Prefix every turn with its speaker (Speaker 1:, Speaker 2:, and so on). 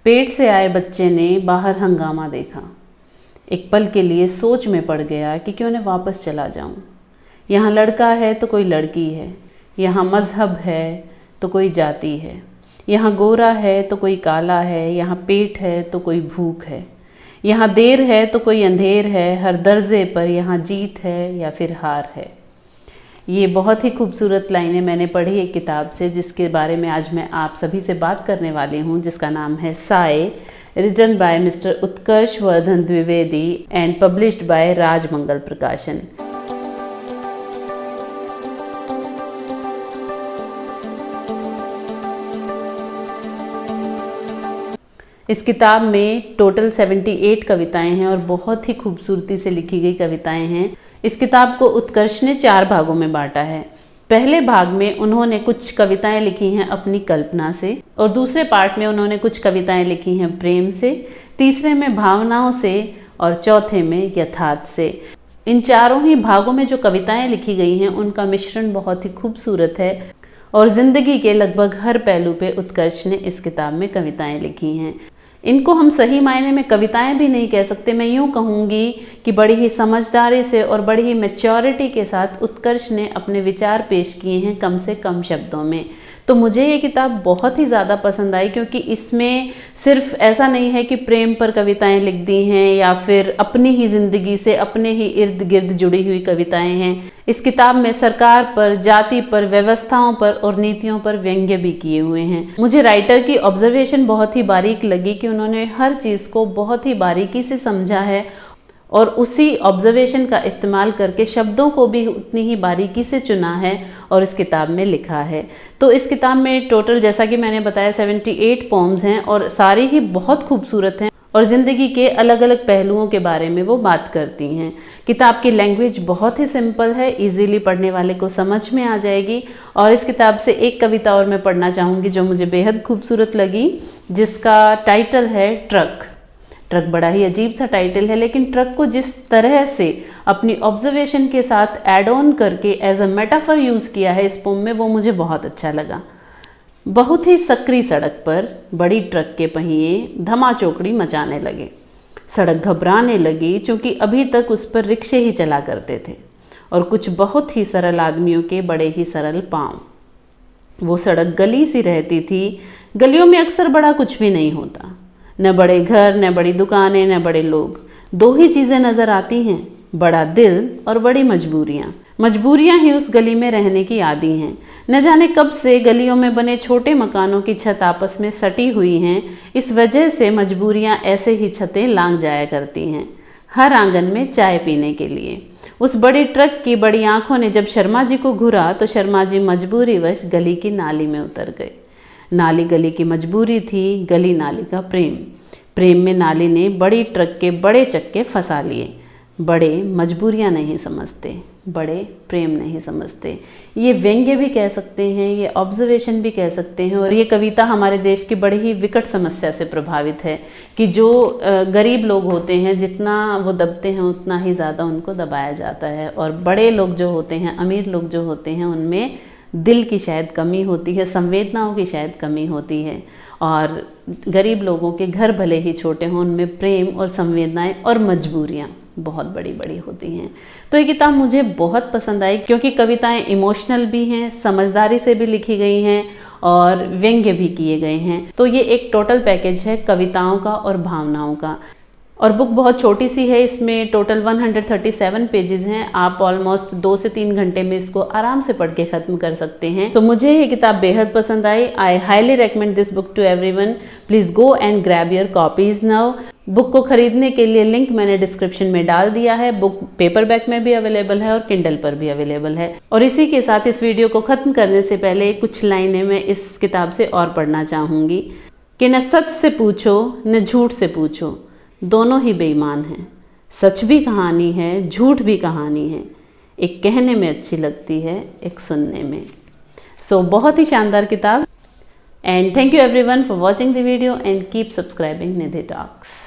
Speaker 1: पेट से आए बच्चे ने बाहर हंगामा देखा। एक पल के लिए सोच में पड़ गया कि क्यों न वापस चला जाऊं। यहाँ लड़का है तो कोई लड़की है, यहाँ मज़हब है तो कोई जाति है, यहाँ गोरा है तो कोई काला है, यहाँ पेट है तो कोई भूख है, यहाँ देर है तो कोई अंधेर है, हर दर्जे पर यहाँ जीत है या फिर हार है। ये बहुत ही खूबसूरत लाइनें मैंने पढ़ी एक किताब से, जिसके बारे में आज मैं आप सभी से बात करने वाली हूँ, जिसका नाम है Saaye, written by mister Utkarsh Vardhan Dwivedi and published by Rajmangal Prakashan. इस किताब में टोटल 78 कविताएं हैं और बहुत ही खूबसूरती से लिखी गई कविताएं हैं। इस किताब को उत्कर्ष ने 4 भागों में बांटा है। पहले भाग में उन्होंने कुछ कविताएं लिखी हैं अपनी कल्पना से, और दूसरे पार्ट में उन्होंने कुछ कविताएं लिखी हैं प्रेम से, तीसरे में भावनाओं से और चौथे में यथार्थ से। इन चारों ही भागों में जो कविताएं लिखी गई हैं उनका मिश्रण बहुत ही खूबसूरत है और ज़िंदगी के लगभग हर पहलू पे उत्कर्ष ने इस किताब में कविताएं लिखी हैं। इनको हम सही मायने में कविताएं भी नहीं कह सकते, मैं यूँ कहूँगी कि बड़ी ही समझदारी से और बड़ी ही मैच्योरिटी के साथ उत्कर्ष ने अपने विचार पेश किए हैं कम से कम शब्दों में। तो मुझे ये किताब बहुत ही ज़्यादा पसंद आई, क्योंकि इसमें सिर्फ ऐसा नहीं है कि प्रेम पर कविताएं लिख दी हैं या फिर अपनी ही ज़िंदगी से अपने ही इर्द गिर्द जुड़ी हुई कविताएं हैं। इस किताब में सरकार पर, जाति पर, व्यवस्थाओं पर और नीतियों पर व्यंग्य भी किए हुए हैं। मुझे राइटर की ऑब्जर्वेशन बहुत ही बारीक लगी कि उन्होंने हर चीज़ को बहुत ही बारीकी से समझा है और उसी ऑब्जर्वेशन का इस्तेमाल करके शब्दों को भी उतनी ही बारीकी से चुना है और इस किताब में लिखा है। तो इस किताब में टोटल, जैसा कि मैंने बताया, 78 पोम्स हैं और सारी ही बहुत खूबसूरत हैं और ज़िंदगी के अलग अलग पहलुओं के बारे में वो बात करती हैं। किताब की लैंग्वेज बहुत ही सिंपल है, इजीली पढ़ने वाले को समझ में आ जाएगी। और इस किताब से एक कविता और मैं पढ़ना चाहूँगी जो मुझे बेहद खूबसूरत लगी, जिसका टाइटल है ट्रक। ट्रक बड़ा ही अजीब सा टाइटल है, लेकिन ट्रक को जिस तरह से अपनी ऑब्जर्वेशन के साथ ऐड ऑन करके एज अ मेटाफर यूज़ किया है इस पोम में, वो मुझे बहुत अच्छा लगा। बहुत ही सकरी सड़क पर बड़ी ट्रक के पहिए धमाचौकड़ी मचाने लगे। सड़क घबराने लगी, क्योंकि अभी तक उस पर रिक्शे ही चला करते थे और कुछ बहुत ही सरल आदमियों के बड़े ही सरल पाँव। वो सड़क गली सी रहती थी। गलियों में अक्सर बड़ा कुछ भी नहीं होता, न बड़े घर, न बड़ी दुकानें, न बड़े लोग। 2 ही चीज़ें नज़र आती हैं, बड़ा दिल और बड़ी मजबूरियाँ। मजबूरियाँ ही उस गली में रहने की आदी हैं। न जाने कब से गलियों में बने छोटे मकानों की छत आपस में सटी हुई हैं। इस वजह से मजबूरियाँ ऐसे ही छतें लांघ जाया करती हैं, हर आंगन में चाय पीने के लिए। उस बड़ी ट्रक की बड़ी आंखों ने जब शर्मा जी को घूरा तो शर्मा जी मजबूरीवश गली की नाली में उतर गए। नाली गली की मजबूरी थी, गली नाली का प्रेम। प्रेम में नाली ने बड़ी ट्रक के बड़े चक्के फंसा लिए। बड़े मजबूरियां नहीं समझते, बड़े प्रेम नहीं समझते। ये व्यंग्य भी कह सकते हैं, ये ऑब्जर्वेशन भी कह सकते हैं। और ये कविता हमारे देश की बड़ी ही विकट समस्या से प्रभावित है कि जो गरीब लोग होते हैं, जितना वो दबते हैं उतना ही ज़्यादा उनको दबाया जाता है, और बड़े लोग जो होते हैं, अमीर लोग जो होते हैं, उनमें दिल की शायद कमी होती है, संवेदनाओं की शायद कमी होती है। और गरीब लोगों के घर भले ही छोटे हों, उनमें प्रेम और संवेदनाएं और मजबूरियां बहुत बड़ी बड़ी होती हैं। तो ये किताब मुझे बहुत पसंद आई, क्योंकि कविताएं इमोशनल भी हैं, समझदारी से भी लिखी गई हैं और व्यंग्य भी किए गए हैं। तो ये एक टोटल पैकेज है कविताओं का और भावनाओं का। और बुक बहुत छोटी सी है, इसमें टोटल 137 पेजेस हैं। आप ऑलमोस्ट 2 से 3 घंटे में इसको आराम से पढ़ के ख़त्म कर सकते हैं। तो मुझे ये किताब बेहद पसंद आई। I highly recommend this book to everyone. Please go and grab your copies now. Book को खरीदने के लिए लिंक मैंने डिस्क्रिप्शन में डाल दिया है। बुक पेपरबैक में भी अवेलेबल है और किंडल पर भी अवेलेबल है। और इसी के साथ इस वीडियो को ख़त्म करने से पहले कुछ लाइनें मैं इस किताब से और पढ़ना चाहूँगी कि न सच से पूछो न झूठ से पूछो, दोनों ही बेईमान हैं। सच भी कहानी है, झूठ भी कहानी है। एक कहने में अच्छी लगती है, एक सुनने में। सो बहुत ही शानदार किताब। And thank you everyone for watching the video and keep subscribing Nidhi talks.